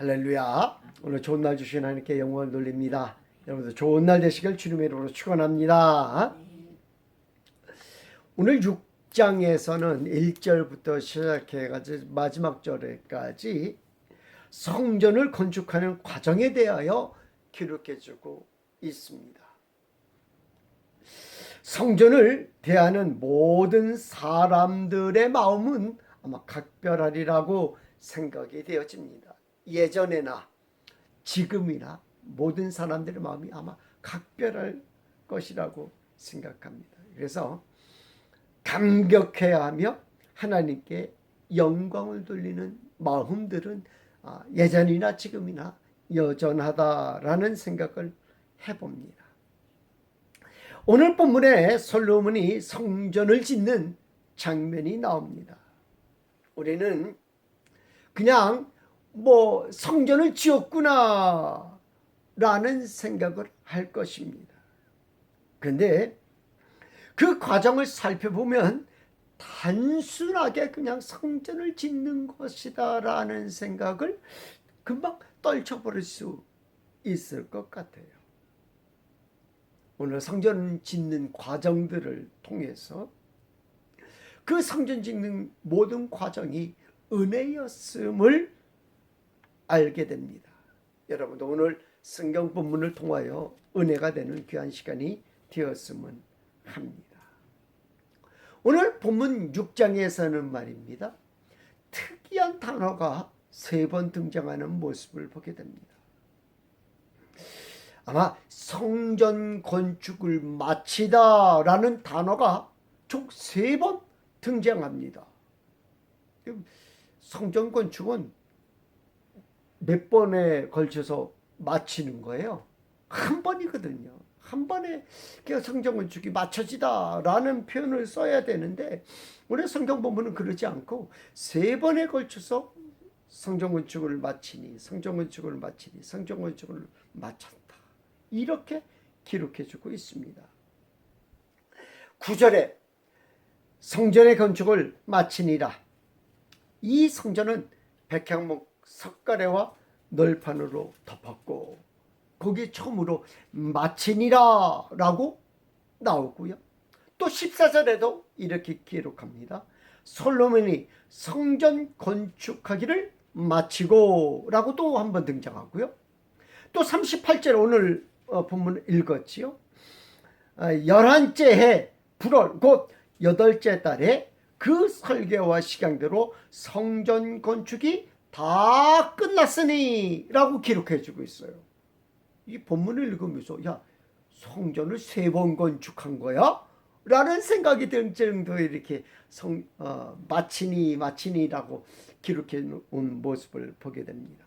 할렐루야. 오늘 좋은 날 주신 하나님께 영광을 돌립니다. 여러분들 좋은 날 되시길 주님의 이름으로 축원합니다. 오늘 6장에서는 1절부터 시작해가지고 마지막 절에까지 성전을 건축하는 과정에 대하여 기록해주고 있습니다. 성전을 대하는 모든 사람들의 마음은 아마 각별하리라고 생각이 되어집니다. 예전에나 지금이나 모든 사람들의 마음이 아마 각별할 것이라고 생각합니다. 그래서 감격해야 하며 하나님께 영광을 돌리는 마음들은 예전이나 지금이나 여전하다라는 생각을 해봅니다. 오늘 본문에 솔로몬이 성전을 짓는 장면이 나옵니다. 우리는 그냥 성전을 지었구나 라는 생각을 할 것입니다. 그런데 그 과정을 살펴보면 단순하게 그냥 성전을 짓는 것이다 라는 생각을 금방 떨쳐버릴 수 있을 것 같아요. 오늘 성전 짓는 과정들을 통해서 그 성전 짓는 모든 과정이 은혜였음을 알게 됩니다. 여러분도 오늘 성경 본문을 통하여 은혜가 되는 귀한 시간이 되었으면 합니다. 오늘 본문 6장에서는 말입니다. 특이한 단어가 3번 등장하는 모습을 보게 됩니다. 아마 성전 건축을 마치다 라는 단어가 총 3번 등장합니다. 성전 건축은 몇 번에 걸쳐서 마치는 거예요. 한 번이거든요. 한 번에 성전 건축이 마쳐지다 라는 표현을 써야 되는데 우리 성경 본문은 그러지 않고 3번에 걸쳐서 성전 건축을 마치니 성전 건축을 마치니 성전 건축을 마쳤다. 이렇게 기록해주고 있습니다. 9절에 성전의 건축을 마치니라. 이 성전은 백향목 석가래와 널판으로 덮었고 거기 처음으로 마치니라 라고 나오고요. 또 14절에도 이렇게 기록합니다. 솔로몬이 성전 건축하기를 마치고 라고 또 한 번 등장하고요. 또 38절 오늘 본문 읽었지요. 11째 해 불월 곧 8째 달에 그 설계와 식양대로 성전 건축이 다 끝났으니 라고 기록해주고 있어요. 이 본문을 읽으면서 성전을 3번 건축한 거야? 라는 생각이 들 정도에 이렇게 마치니라고 기록해 놓은 모습을 보게 됩니다.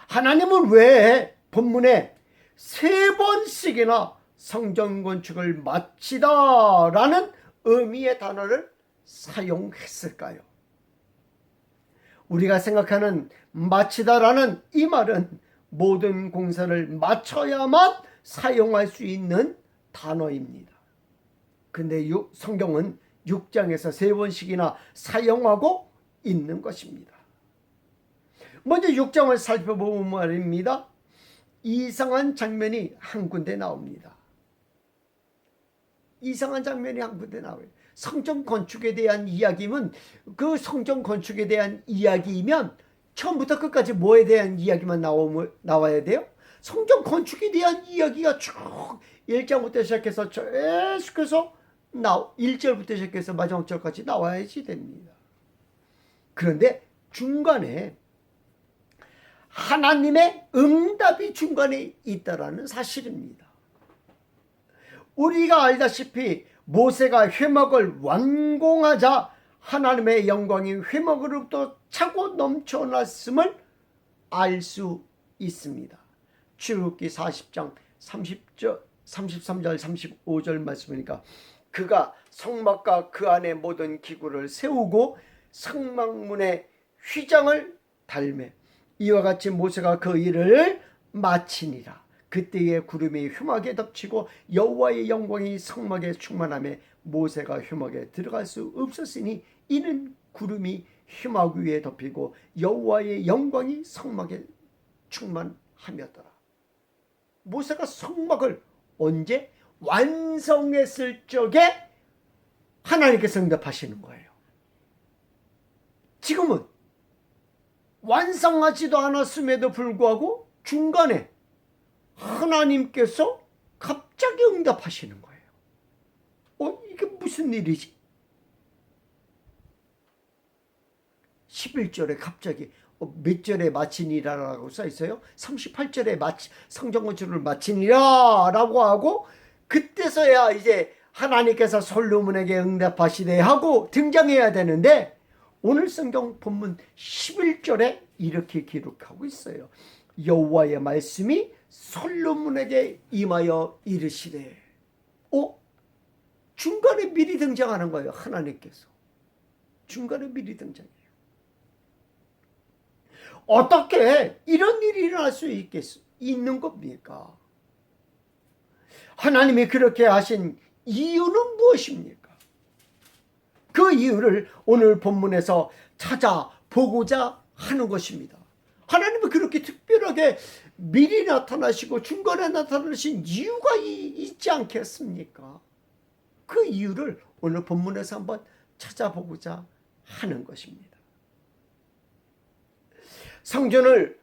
하나님은 왜 본문에 3번씩이나 성전 건축을 마치다 라는 의미의 단어를 사용했을까요? 우리가 생각하는 마치다라는 이 말은 모든 공사를 마쳐야만 사용할 수 있는 단어입니다. 근데 성경은 6장에서 3번씩이나 사용하고 있는 것입니다. 먼저 6장을 살펴보면 말입니다. 이상한 장면이 한 군데 나옵니다. 이상한 장면이 한 군데 나와요. 성전 건축에 대한 이야기면 그 성전 건축에 대한 이야기이면 처음부터 끝까지 뭐에 대한 이야기만 나와야 돼요? 성전 건축에 대한 이야기가 쭉 1장부터 시작해서 계속해서 1절부터 시작해서 마지막 절까지 나와야지 됩니다. 그런데 중간에 하나님의 응답이 중간에 있다라는 사실입니다. 우리가 알다시피 모세가 회막을 완공하자 하나님의 영광이 회막으로부터 차고 넘쳐났음을 알 수 있습니다. 출애굽기 40장 30절, 33절, 35절 말씀이니까 그가 성막과 그 안에 모든 기구를 세우고 성막문에 휘장을 달매 이와 같이 모세가 그 일을 마치니라. 그때에 구름이 회막에 덮치고 여호와의 영광이 성막에 충만하며 모세가 회막에 들어갈 수 없었으니 이는 구름이 희막 위에 덮이고 여호와의 영광이 성막에 충만하며더라. 모세가 성막을 언제? 완성했을 적에 하나님께서 응답하시는 거예요. 지금은 완성하지도 않았음에도 불구하고 중간에 하나님께서 갑자기 응답하시는 거예요. 이게 무슨 일이지? 11절에 갑자기 몇 절에 마치니라라고 써 있어요? 38절에 성전 건축을 마치니라 라고 하고, 그때서야 이제 하나님께서 솔로몬에게 응답하시되 하고 등장해야 되는데, 오늘 성경 본문 11절에 이렇게 기록하고 있어요. 여호와의 말씀이 솔로몬에게 임하여 이르시되. 중간에 미리 등장하는 거예요. 하나님께서 중간에 미리 등장해요. 어떻게 이런 일이 일어날 수 있는 겁니까? 하나님이 그렇게 하신 이유는 무엇입니까? 그 이유를 오늘 본문에서 찾아보고자 하는 것입니다. 하나님은 그렇게 특별하게 미리 나타나시고 중간에 나타나신 이유가 있지 않겠습니까? 그 이유를 오늘 본문에서 한번 찾아보고자 하는 것입니다. 성전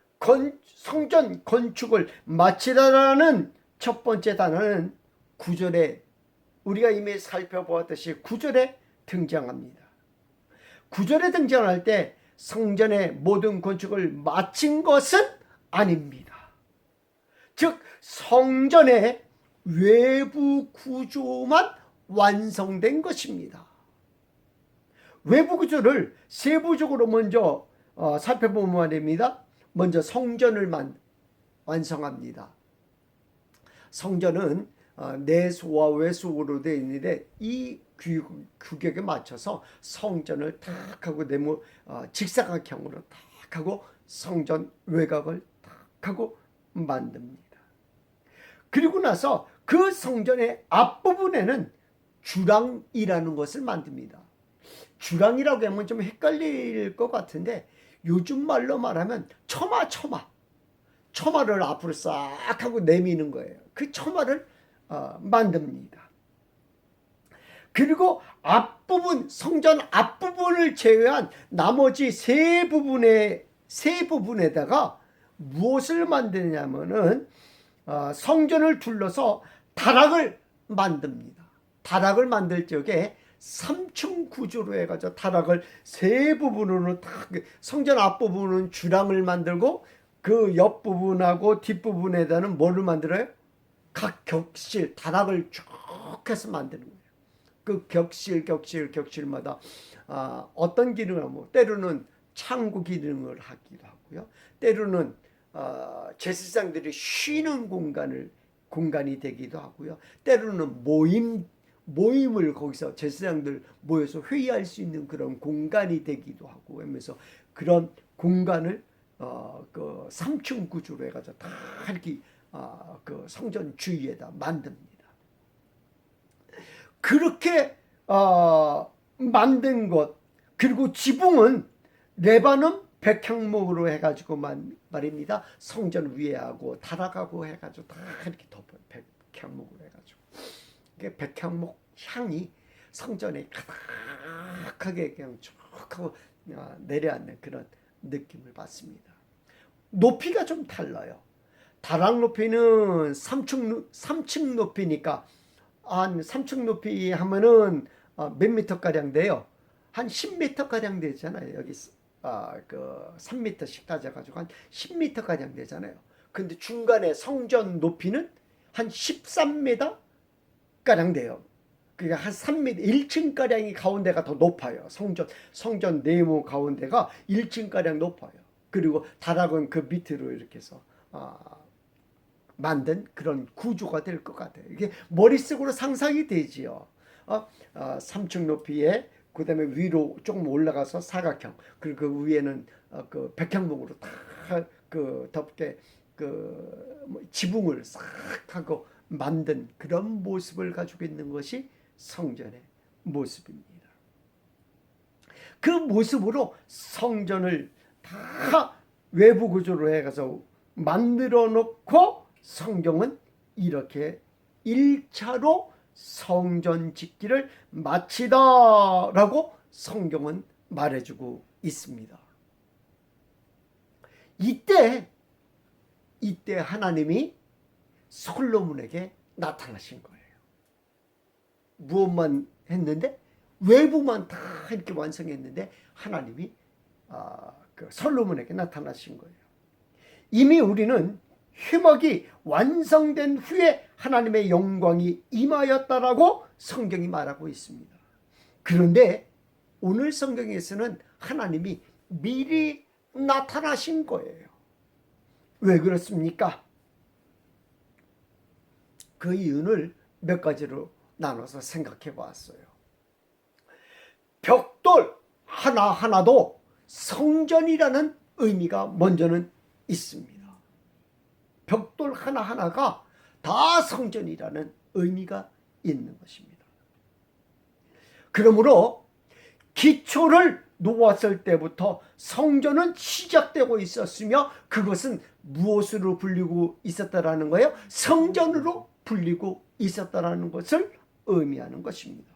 건축을 마치라라는 첫 번째 단어는 9절에 우리가 이미 살펴보았듯이 9절에 등장합니다. 9절에 등장할 때 성전의 모든 건축을 마친 것은 아닙니다. 즉 성전의 외부 구조만 완성된 것입니다. 외부 구조를 세부적으로 먼저 살펴보면 말입니다. 먼저 성전을 완성합니다. 성전은 내소와 외소로 되어 있는데 이 규격에 맞춰서 성전을 탁 하고 직사각형으로 탁 하고 성전 외곽을 탁 하고 만듭니다. 그리고 나서 그 성전의 앞부분에는 주랑이라는 것을 만듭니다. 주랑이라고 하면 좀 헷갈릴 것 같은데 요즘 말로 말하면 처마를 앞으로 싹 하고 내미는 거예요. 그 처마를 만듭니다. 그리고 성전 앞부분을 제외한 나머지 세 부분에다가 무엇을 만드냐면은 성전을 둘러서 다락을 만듭니다. 다락을 만들 적에 3층 구조로 해가지고 다락을 세 부분으로 성전 앞부분은 주랑을 만들고 그 옆부분하고 뒷부분에다는 뭐를 만들어요? 각 격실 다락을 쭉 해서 만드는 거예요. 그 격실마다 어떤 기능을 하고 때로는 창구 기능을 하기도 하고요. 때로는 제사장들이 쉬는 공간이 되기도 하고요. 때로는 모임을 거기서 제사장들 모여서 회의할 수 있는 그런 공간이 되기도 하고 하면서 그런 공간을 그 3층 구조로 해가지고 다 이렇게 그 성전 주위에다 만듭니다. 그렇게 만든 것, 그리고 지붕은 레바논 백향목으로 해가지고 말입니다. 성전 위에 하고 다락하고 해가지고 다 이렇게 덮어요. 백향목으로 해가지고. 백향목 향이 성전에 가득하게 그냥 쭉 하고 내려앉는 그런 느낌을 받습니다. 높이가 좀 달라요. 다락 높이는 3층 높이니까 한 3층 높이 하면은 몇 미터가량 돼요? 한 10미터가량 되잖아요. 여기 그 3미터씩 따져가지고 한 10미터가량 되잖아요. 근데 중간에 성전 높이는 한 13m 가량 돼요. 그러니까 한 3m, 1층가량이 가운데가 더 높아요. 성전 네모 가운데가 1층가량 높아요. 그리고 다락은 그 밑으로 이렇게 해서 만든 그런 구조가 될 것 같아요. 이게 머릿속으로 상상이 되지요. 3층 높이에 그 다음에 위로 조금 올라가서 사각형, 그리고 그 위에는 그 백향목으로 다 그 덮게 지붕을 싹 하고 만든 그런 모습을 가지고 있는 것이 성전의 모습입니다. 그 모습으로 성전을 다 외부 구조로 해가서 만들어 놓고 성경은 이렇게 1차로 성전 짓기를 마치다라고 성경은 말해주고 있습니다. 이때 하나님이 솔로몬에게 나타나신 거예요. 무엇만 했는데? 외부만 다 이렇게 완성했는데 하나님이 솔로몬에게 나타나신 거예요. 이미 우리는 회막이 완성된 후에 하나님의 영광이 임하였다라고 성경이 말하고 있습니다. 그런데 오늘 성경에서는 하나님이 미리 나타나신 거예요. 왜 그렇습니까? 그 이유를 몇 가지로 나눠서 생각해 보았어요. 벽돌 하나하나도 성전이라는 의미가 먼저는 있습니다. 벽돌 하나하나가 다 성전이라는 의미가 있는 것입니다. 그러므로 기초를 놓았을 때부터 성전은 시작되고 있었으며 그것은 무엇으로 불리고 있었다라는 거예요? 성전으로 불리고 있었다라는 것을 의미하는 것입니다.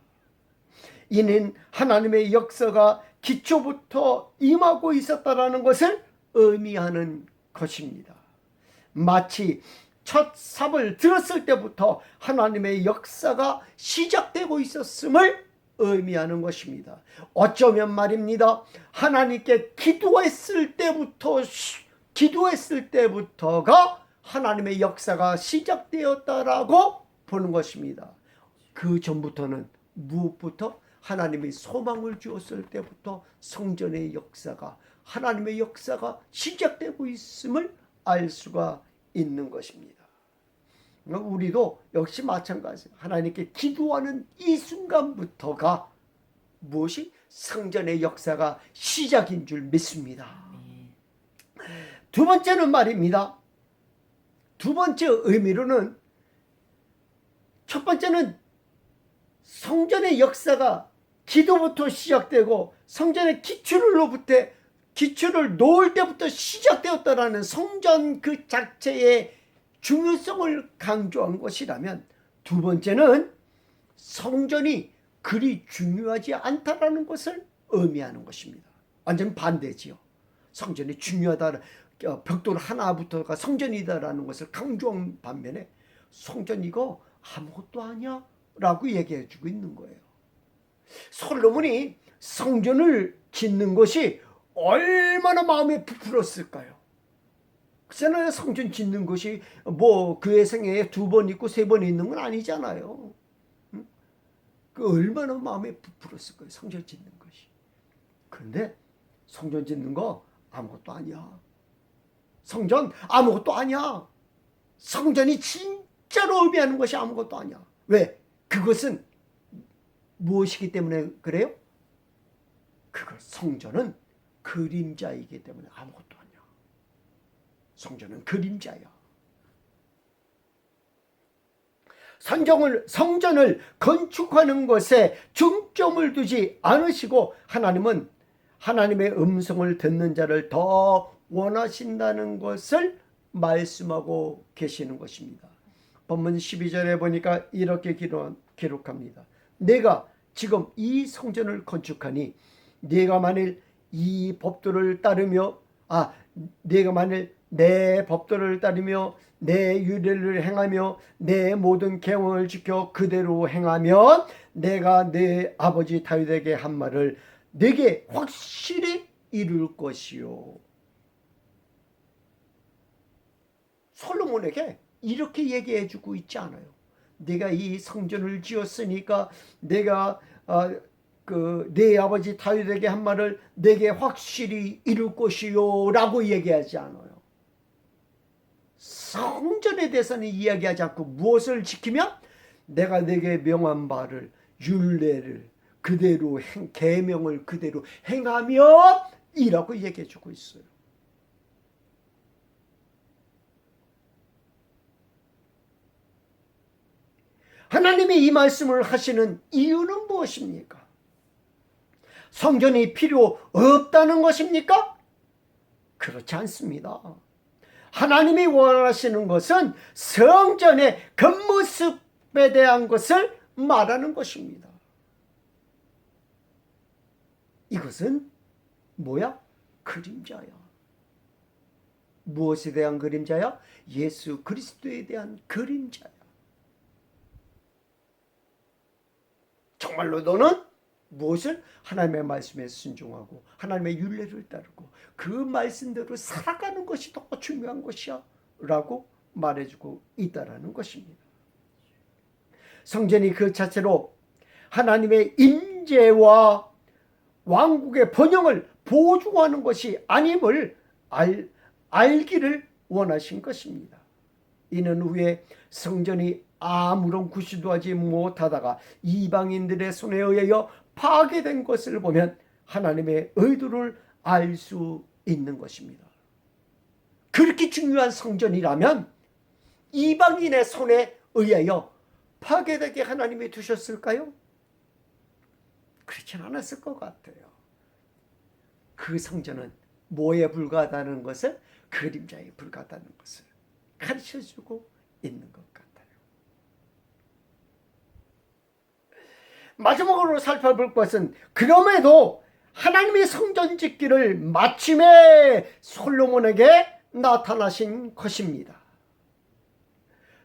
이는 하나님의 역사가 기초부터 임하고 있었다라는 것을 의미하는 것입니다. 마치 첫 삽을 들었을 때부터 하나님의 역사가 시작되고 있었음을 의미하는 것입니다. 어쩌면 말입니다. 하나님께 기도했을 때부터가 하나님의 역사가 시작되었다라고 보는 것입니다. 그 전부터는 무엇부터? 하나님이 소망을 주었을 때부터 성전의 역사가, 하나님의 역사가 시작되고 있음을 알 수가 있는 것입니다. 우리도 역시 마찬가지예요. 하나님께 기도하는 이 순간부터가 무엇이? 성전의 역사가 시작인 줄 믿습니다. 두 번째는 말입니다. 두 번째 의미로는, 첫 번째는 성전의 역사가 기도부터 시작되고 성전의 기초를 놓을 때부터 시작되었다라는 성전 그 자체의 중요성을 강조한 것이라면, 두 번째는 성전이 그리 중요하지 않다라는 것을 의미하는 것입니다. 완전 반대지요. 성전이 중요하다, 벽돌 하나부터가 성전이다라는 것을 강조한 반면에 성전 이거 아무것도 아니야 라고 얘기해 주고 있는 거예요. 솔로몬이 성전을 짓는 것이 얼마나 마음에 부풀었을까요? 그렇잖아요. 성전 짓는 것이 뭐 그의 생애에 2번 있고 3번 있는 건 아니잖아요. 그 얼마나 마음에 부풀었을 거예요. 성전 짓는 것이. 그런데 성전 짓는 거 아무것도 아니야. 성전 아무것도 아니야. 성전이 진짜로 의미하는 것이 아무것도 아니야. 왜? 그것은 무엇이기 때문에 그래요? 성전은 그림자이기 때문에 아무것도 아니야. 성전은 그림자야. 성전을 건축하는 것에 중점을 두지 않으시고 하나님은 하나님의 음성을 듣는 자를 더 원하신다는 것을 말씀하고 계시는 것입니다. 본문 12절에 보니까 이렇게 기록합니다. 내가 지금 이 성전을 건축하니 내가 만일 이 법도를 따르며 내가 만일 내 법도를 따르며 내 규례를 행하며 내 모든 계명을 지켜 그대로 행하면 내가 내 아버지 다윗에게 한 말을 내게 확실히 이룰 것이요. 솔로몬에게 이렇게 얘기해 주고 있지 않아요. 내가 이 성전을 지었으니까 내가 내 아버지 다윗에게 한 말을 내게 확실히 이룰 것이요 라고 얘기하지 않아요. 성전에 대해서는 이야기하지 않고 무엇을 지키면 내가 내게 명한 바를, 율례를 그대로 계명을 그대로 행하면 이라고 얘기해 주고 있어요. 하나님이 이 말씀을 하시는 이유는 무엇입니까? 성전이 필요 없다는 것입니까? 그렇지 않습니다. 하나님이 원하시는 것은 성전의 겉모습에 대한 것을 말하는 것입니다. 이것은 뭐야? 그림자야. 무엇에 대한 그림자야? 예수 그리스도에 대한 그림자야. 정말로 너는 무엇을? 하나님의 말씀에 순종하고 하나님의 율례를 따르고 그 말씀대로 살아가는 것이 더 중요한 것이야 라고 말해주고 있다라는 것입니다. 성전이 그 자체로 하나님의 임재와 왕국의 번영을 보증하는 것이 아님을 알기를 원하신 것입니다. 이는 후에 성전이 아무런 구실도 하지 못하다가 이방인들의 손에 의하여 파괴된 것을 보면 하나님의 의도를 알 수 있는 것입니다. 그렇게 중요한 성전이라면 이방인의 손에 의하여 파괴되게 하나님이 두셨을까요? 그렇진 않았을 것 같아요. 그 성전은 뭐에 불과하다는 것을, 그림자에 불과하다는 것을 가르쳐주고 있는 것 같아요. 마지막으로 살펴볼 것은 그럼에도 하나님이 성전 짓기를 마침에 솔로몬에게 나타나신 것입니다.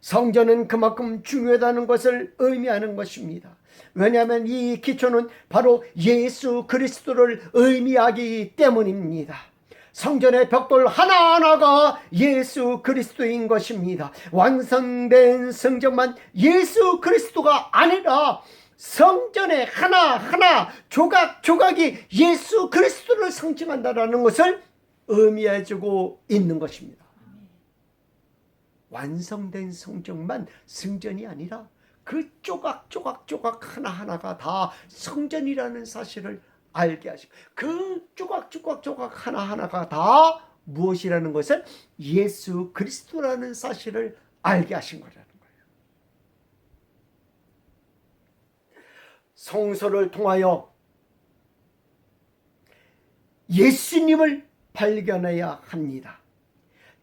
성전은 그만큼 중요하다는 것을 의미하는 것입니다. 왜냐하면 이 기초는 바로 예수 그리스도를 의미하기 때문입니다. 성전의 벽돌 하나하나가 예수 그리스도인 것입니다. 완성된 성전만 예수 그리스도가 아니라 성전의 하나하나 조각조각이 예수 그리스도를 상징한다는 것을 의미해주고 있는 것입니다. 완성된 성전만 성전이 아니라 그 조각 하나하나가 다 성전이라는 사실을 알게 하시고, 그 조각 하나하나가 다 무엇이라는 것을 예수 그리스도라는 사실을 알게 하신 거라는 거예요. 성소를 통하여 예수님을 발견해야 합니다.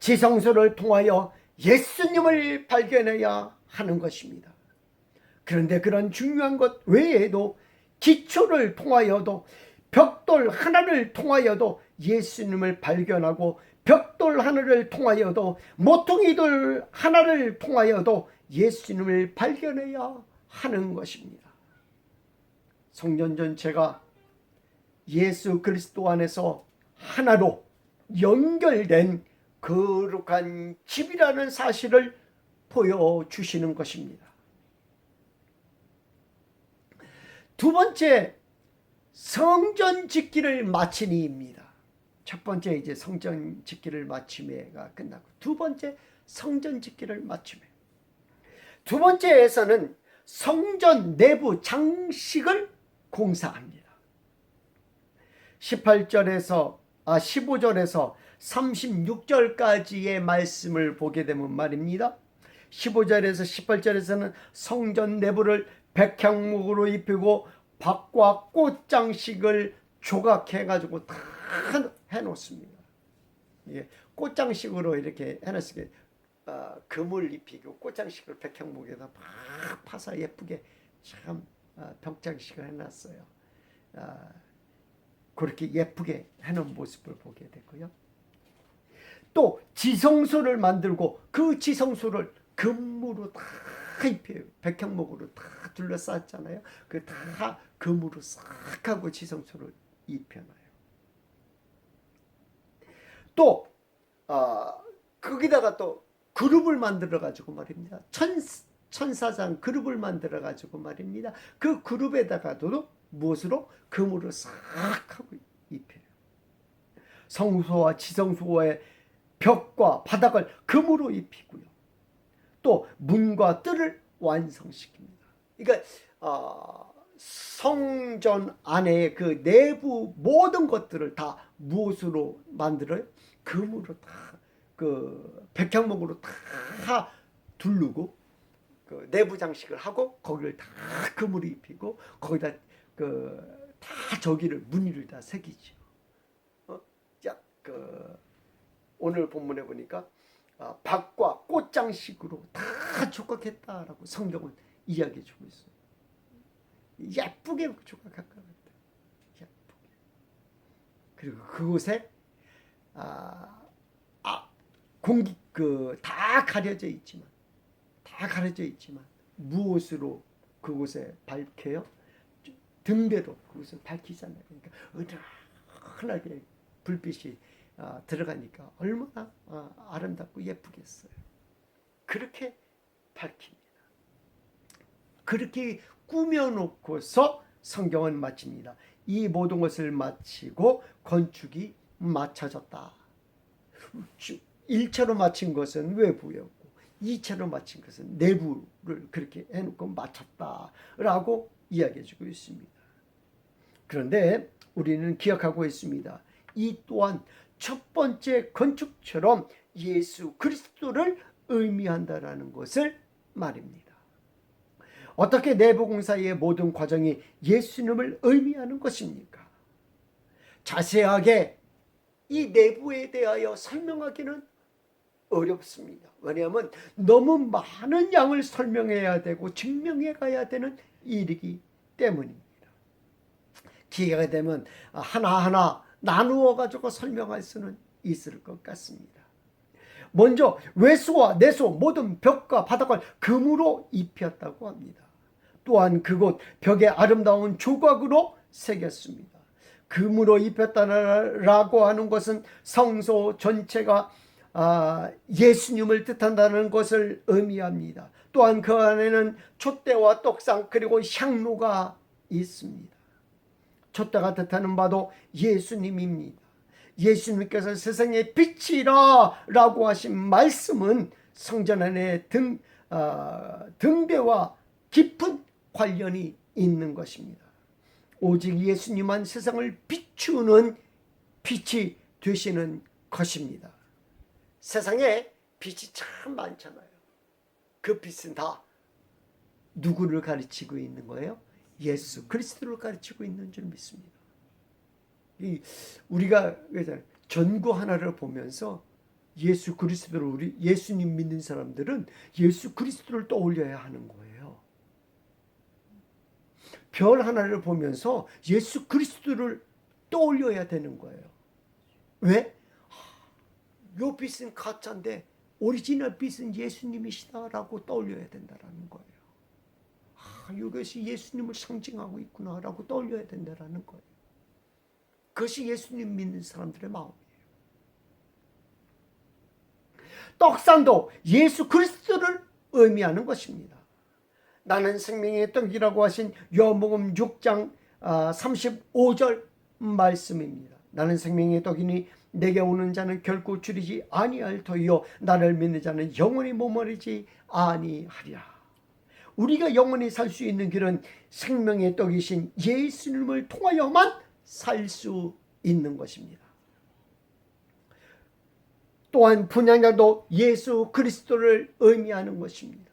지성소를 통하여 예수님을 발견해야 하는 것입니다. 그런데 그런 중요한 것 외에도 기초를 통하여도, 벽돌 하나를 통하여도 예수님을 발견하고, 벽돌 하나를 통하여도, 모퉁이돌 하나를 통하여도 예수님을 발견해야 하는 것입니다. 성전 전체가 예수 그리스도 안에서 하나로 연결된 거룩한 집이라는 사실을 보여주시는 것입니다. 두 번째, 성전 짓기를 마치니입니다. 첫 번째 이제 성전 짓기를 마침에가 끝나고, 두 번째 성전 짓기를 마침에. 두 번째에서는 성전 내부 장식을 공사합니다. 15절에서 36절까지의 말씀을 보게 되면 말입니다. 15절에서 18절에서는 성전 내부를 백향목으로 입히고 박과 꽃장식을 조각해가지고 다 해놓습니다. 예, 꽃장식으로 이렇게 해놨으니까 금을 입히고 꽃장식을 백향목에다 막 파서 예쁘게 참 벽장식을 해놨어요. 그렇게 예쁘게 해놓은 모습을 보게 되고요. 또 지성소를 만들고 그 지성소를 금으로 다 입혀요. 백향목으로 다 둘러쌌잖아요. 그 다 금으로 싹 하고 지성소를 입혀놔요. 또 거기다가 또 그룹을 만들어 가지고 말입니다. 천사장 그룹을 만들어 가지고 말입니다. 그 그룹에다가도 무엇으로? 금으로 싹 하고 입혀요. 성소와 지성소의 벽과 바닥을 금으로 입히고요. 또 문과 뜰을 완성시킵니다. 그러니까 성전 안에 그 내부 모든 것들을 다 무엇으로 만들어요? 금으로 다, 그 백향목으로 다 두르고 그 내부 장식을 하고 거기를 다 금으로 입히고 거기다 그 다 저기를 무늬를 다 새기죠. 자, 오늘 본문에 보니까 박과 꽃장식으로 다 조각했다라고 성경은 이야기해주고 있어요. 예쁘게 조각할 것 같아요. 예쁘게. 그리고 그곳에 공기 다 가려져 있지만 무엇으로 그곳에 밝혀요? 등대로 그곳을 밝히잖아요. 그러니까 은은하게 불빛이 들어가니까 얼마나 아름답고 예쁘겠어요. 그렇게 밝힙니다. 그렇게 꾸며놓고서 성경은 마칩니다. 이 모든 것을 마치고 건축이 마쳐졌다. 1차로 마친 것은 외부였고 2차로 마친 것은 내부를 그렇게 해놓고 마쳤다라고 이야기해주고 있습니다. 그런데 우리는 기억하고 있습니다. 이 또한 첫 번째 건축처럼 예수 그리스도를 의미한다라는 것을 말입니다. 어떻게 내부 공사의 모든 과정이 예수님을 의미하는 것입니까? 자세하게 이 내부에 대하여 설명하기는 어렵습니다. 왜냐하면 너무 많은 양을 설명해야 되고 증명해 가야 되는 일이기 때문입니다. 기회가 되면 하나하나 나누어 가지고 설명할 수는 있을 것 같습니다. 먼저 외소와 내소 모든 벽과 바닥을 금으로 입혔다고 합니다. 또한 그곳 벽에 아름다운 조각으로 새겼습니다. 금으로 입혔다라고 하는 것은 성소 전체가 예수님을 뜻한다는 것을 의미합니다. 또한 그 안에는 촛대와 떡상 그리고 향로가 있습니다. 촛대가 뜻하는 바도 예수님입니다. 예수님께서 세상의 빛이라 라고 하신 말씀은 성전 안에 등대와 깊은 관련이 있는 것입니다. 오직 예수님만 세상을 비추는 빛이 되시는 것입니다. 세상에 빛이 참 많잖아요. 그 빛은 다 누구를 가르치고 있는 거예요? 예수 그리스도를 가르치고 있는 줄 믿습니다. 우리가 전구 하나를 보면서 예수 그리스도를 예수님 믿는 사람들은 예수 그리스도를 떠올려야 하는 거예요. 별 하나를 보면서 예수 그리스도를 떠올려야 되는 거예요. 왜? 요 빛은 가짜인데 오리지널 빛은 예수님이시다라고 떠올려야 된다라는 거예요. 이것이 예수님을 상징하고 있구나라고 떠올려야 된다라는 거예요. 그것이 예수님 믿는 사람들의 마음이에요. 떡상도 예수 그리스도를 의미하는 것입니다. 나는 생명의 떡이라고 하신 요한복음 6장 35절 말씀입니다. 나는 생명의 떡이니 내게 오는 자는 결코 줄이지 아니할 터이요 나를 믿는 자는 영원히 머무르지 아니하리라. 우리가 영원히 살 수 있는 길은 생명의 떡이신 예수님을 통하여만 살 수 있는 것입니다. 또한 분향단도 예수 그리스도를 의미하는 것입니다.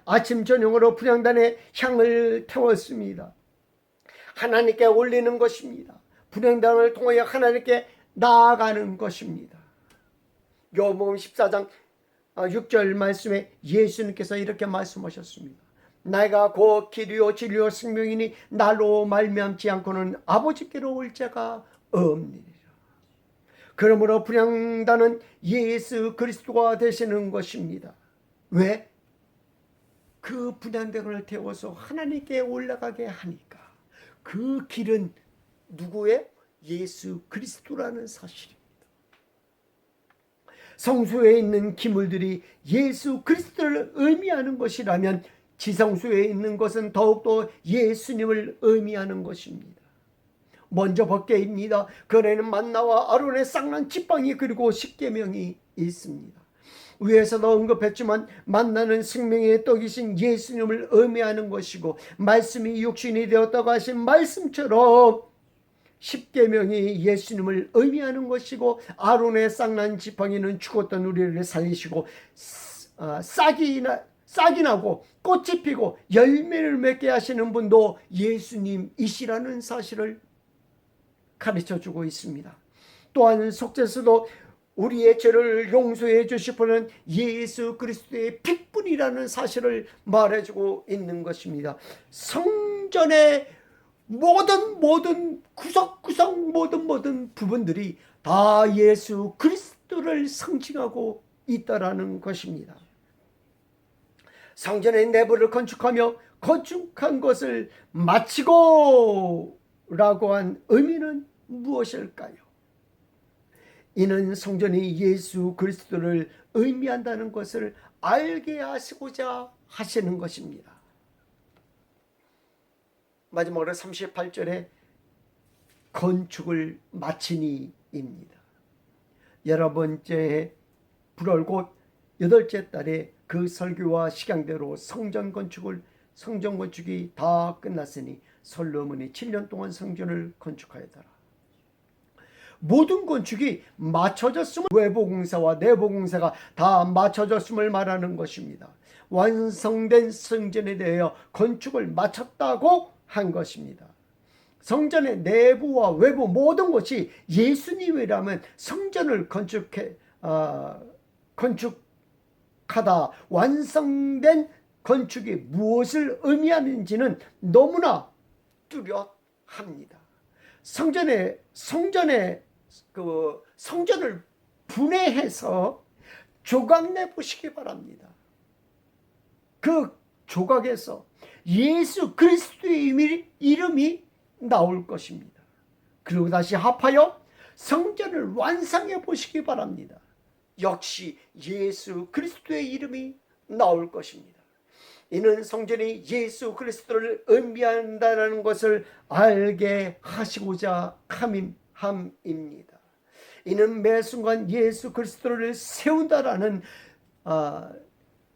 아침 저녁으로 분향단에 향을 태웠습니다. 하나님께 올리는 것입니다. 분향단을 통하여 하나님께 나아가는 것입니다. 요한복음 14장 6절 말씀에 예수님께서 이렇게 말씀하셨습니다. 내가 곧 길이요 진리요 생명이니 나로 말미암지 않고는 아버지께로 올 자가 없느니라. 그러므로 분향단은 예수 그리스도가 되시는 것입니다. 왜? 그 분향단을 태워서 하나님께 올라가게 하니까 그 길은 누구의? 예수 그리스도라는 사실입니다. 성소에 있는 기물들이 예수 그리스도를 의미하는 것이라면 지성소에 있는 것은 더욱더 예수님을 의미하는 것입니다. 먼저 법궤입니다. 그 안에는 만나와 아론의 쌍난 지팡이 그리고 십계명이 있습니다. 위에서도 언급했지만 만나는 생명의 떡이신 예수님을 의미하는 것이고 말씀이 육신이 되었다고 하신 말씀처럼 십계명이 예수님을 의미하는 것이고 아론의 쌍난 지팡이는 죽었던 우리를 살리시고 싹이 나고 꽃이 피고 열매를 맺게 하시는 분도 예수님이시라는 사실을 가르쳐주고 있습니다. 또한 속죄서도 우리의 죄를 용서해 주실 분은 예수 그리스도의 핏분이라는 사실을 말해주고 있는 것입니다. 성전의 모든 구석구석 모든 부분들이 다 예수 그리스도를 상징하고 있다라는 것입니다. 성전의 내부를 건축하며 건축한 것을 마치고 라고 한 의미는 무엇일까요? 이는 성전이 예수 그리스도를 의미한다는 것을 알게 하시고자 하시는 것입니다. 마지막으로 38절에 건축을 마치니입니다. 11번째 불월 곧 8째 달에 그 설교와 식양대로 성전 건축이 다 끝났으니 솔로몬이 7년 동안 성전을 건축하였더라. 모든 건축이 맞춰졌음을, 외부 공사와 내부 공사가 다 맞춰졌음을 말하는 것입니다. 완성된 성전에 대하여 건축을 마쳤다고 한 것입니다. 성전의 내부와 외부 모든 것이 예수님이라면 성전을 건축하다 완성된 건축이 무엇을 의미하는지는 너무나 뚜렷합니다. 성전을 분해해서 조각내 보시기 바랍니다. 그 조각에서 예수 그리스도의 이름이 나올 것입니다. 그리고 다시 합하여 성전을 완성해 보시기 바랍니다. 역시 예수 그리스도의 이름이 나올 것입니다. 이는 성전이 예수 그리스도를 의미한다는 것을 알게 하시고자 함입니다. 이는 매 순간 예수 그리스도를 세운다라는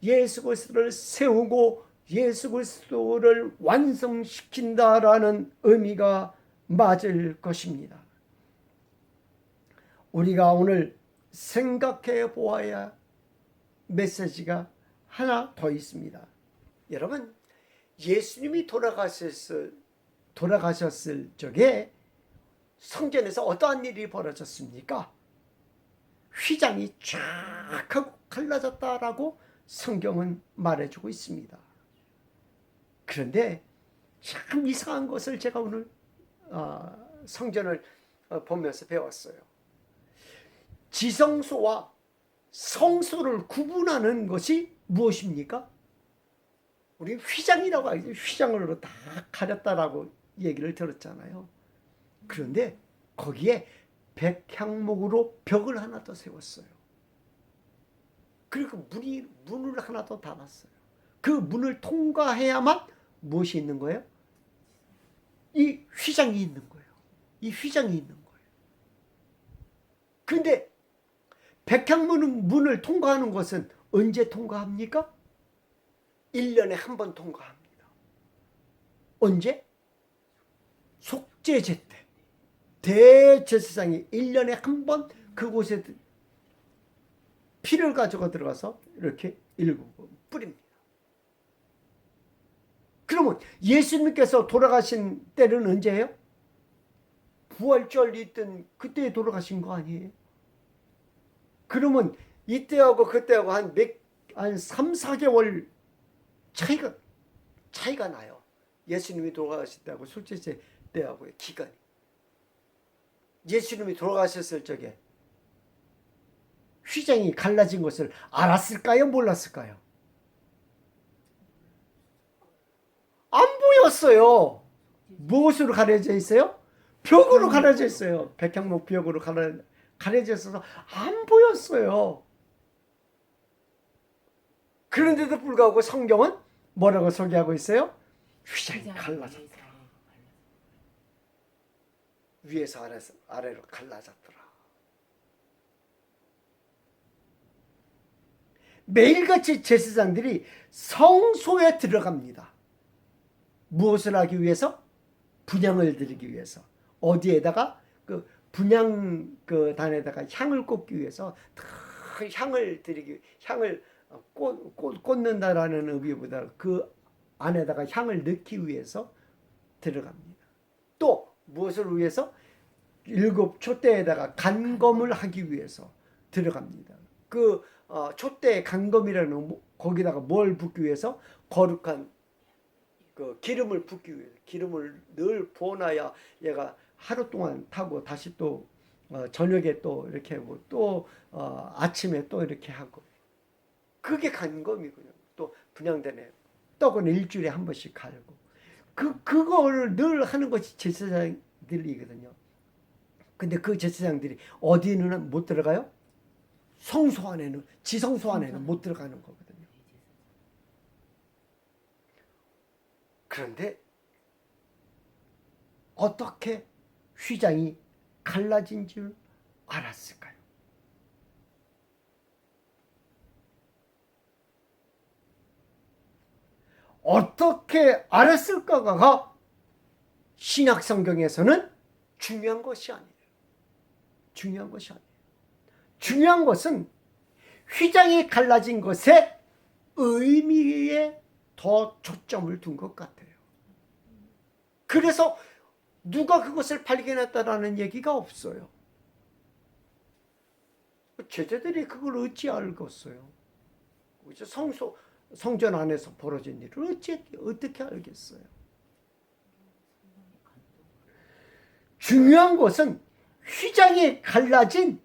예수 그리스도를 세우고 예수 그리스도를 완성시킨다라는 의미가 맞을 것입니다. 우리가 오늘 생각해 보아야 메시지가 하나 더 있습니다. 여러분, 예수님이 돌아가셨을 적에 성전에서 어떠한 일이 벌어졌습니까? 휘장이 쫙 하고 갈라졌다라고 성경은 말해주고 있습니다. 그런데 참 이상한 것을 제가 오늘 성전을 보면서 배웠어요. 지성소와 성소를 구분하는 것이 무엇입니까? 우리 휘장이라고 하죠. 휘장으로 다 가렸다라고 얘기를 들었잖아요. 그런데 거기에 백향목으로 벽을 하나 더 세웠어요. 그리고 문을 하나 더 달았어요. 그 문을 통과해야만 무엇이 있는 거예요? 이 휘장이 있는 거예요. 이 휘장이 있는 거예요. 그런데 백향문을 통과하는 것은 언제 통과합니까? 1년에 한 번 통과합니다. 언제? 속죄제 때. 대제사장이 1년에 한 번 그곳에 피를 가지고 들어가서 이렇게 일곱 뿌립니다. 그러면 예수님께서 돌아가신 때는 언제예요? 부활절이 있던 그때 돌아가신 거 아니에요? 그러면 이때하고 그때하고 한 3, 4개월 차이가 나요. 예수님이 돌아가실 때하고 속죄제 때하고의 기간이. 예수님이 돌아가셨을 적에 휘장이 갈라진 것을 알았을까요? 몰랐을까요? 안 보였어요. 무엇으로 가려져 있어요? 벽으로 가려져 있어요. 백향목 벽으로 가려져 있어서 안 보였어요. 그런데도 불구하고 성경은 뭐라고 소개하고 있어요? 휘장이 갈라졌더라. 위에서 아래로 갈라졌더라. 매일같이 제사장들이 성소에 들어갑니다. 무엇을 하기 위해서? 분향을 드리기 위해서. 어디에다가? 그 분향 그 단에다가 향을 꽂기 위해서 향을 드리기, 향을 꽂는다라는 의미보다 그 안에다가 향을 넣기 위해서 들어갑니다. 또 무엇을 위해서? 7 촛대에다가 간검을 하기 위해서 들어갑니다. 그 촛대의 간검이라는 거기다가 뭘 붓기 위해서? 거룩한 그 기름을 붓기 위해서. 기름을 늘 부어놔야 얘가 하루 동안 타고 다시 또 저녁에 또 이렇게 하고 또 아침에 또 이렇게 하고. 그게 간검이고요. 또 분향단에 떡은 일주일에 한 번씩 갈고. 그거를 늘 하는 것이 제사장들이거든요. 근데 그 제사장들이 어디는 못 들어가요? 성소 안에는, 지성소 안에는 못 들어가는 거거든요. 그런데 어떻게 휘장이 갈라진 줄 알았을까요? 어떻게 알았을까가 신약 성경에서는 중요한 것이 아니에요. 중요한 것이 아니에요. 중요한 것은 휘장이 갈라진 것의 의미에 더 초점을 둔 것 같아요. 그래서 누가 그것을 발견했다라는 얘기가 없어요. 제자들이 그걸 어찌 알겠어요? 성전 안에서 벌어진 일을 어떻게 알겠어요? 중요한 것은 휘장이 갈라진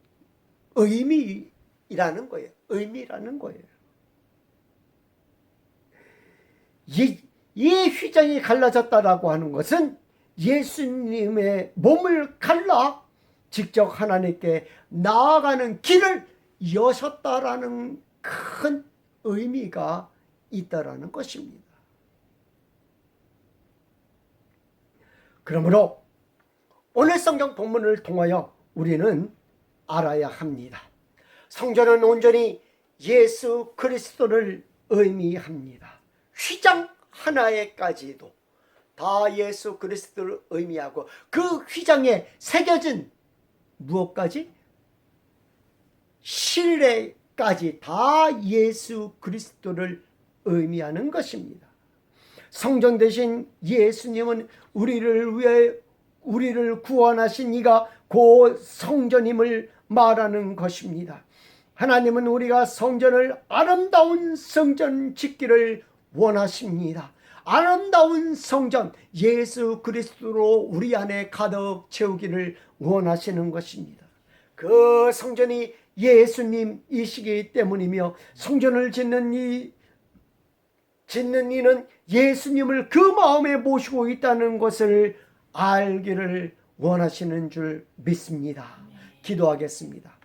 의미라는 거예요. 의미라는 거예요. 이 휘장이 갈라졌다라고 하는 것은 예수님의 몸을 갈라 직접 하나님께 나아가는 길을 여셨다라는 큰 의미가 있다라는 것입니다. 그러므로 오늘 성경 본문을 통하여 우리는 알아야 합니다. 성전은 온전히 예수 그리스도를 의미합니다. 휘장 하나에까지도 다 예수 그리스도를 의미하고 그 휘장에 새겨진 무엇까지? 신뢰까지 다 예수 그리스도를 의미하는 것입니다. 성전 대신 예수님은 우리를 구원하신 이가 그 성전임을 말하는 것입니다. 하나님은 우리가 성전을 아름다운 성전 짓기를 원하십니다. 아름다운 성전 예수 그리스도로 우리 안에 가득 채우기를 원하시는 것입니다. 그 성전이 예수님이시기 때문이며 성전을 짓는 이는 예수님을 그 마음에 모시고 있다는 것을 알기를 원하시는 줄 믿습니다. 기도하겠습니다.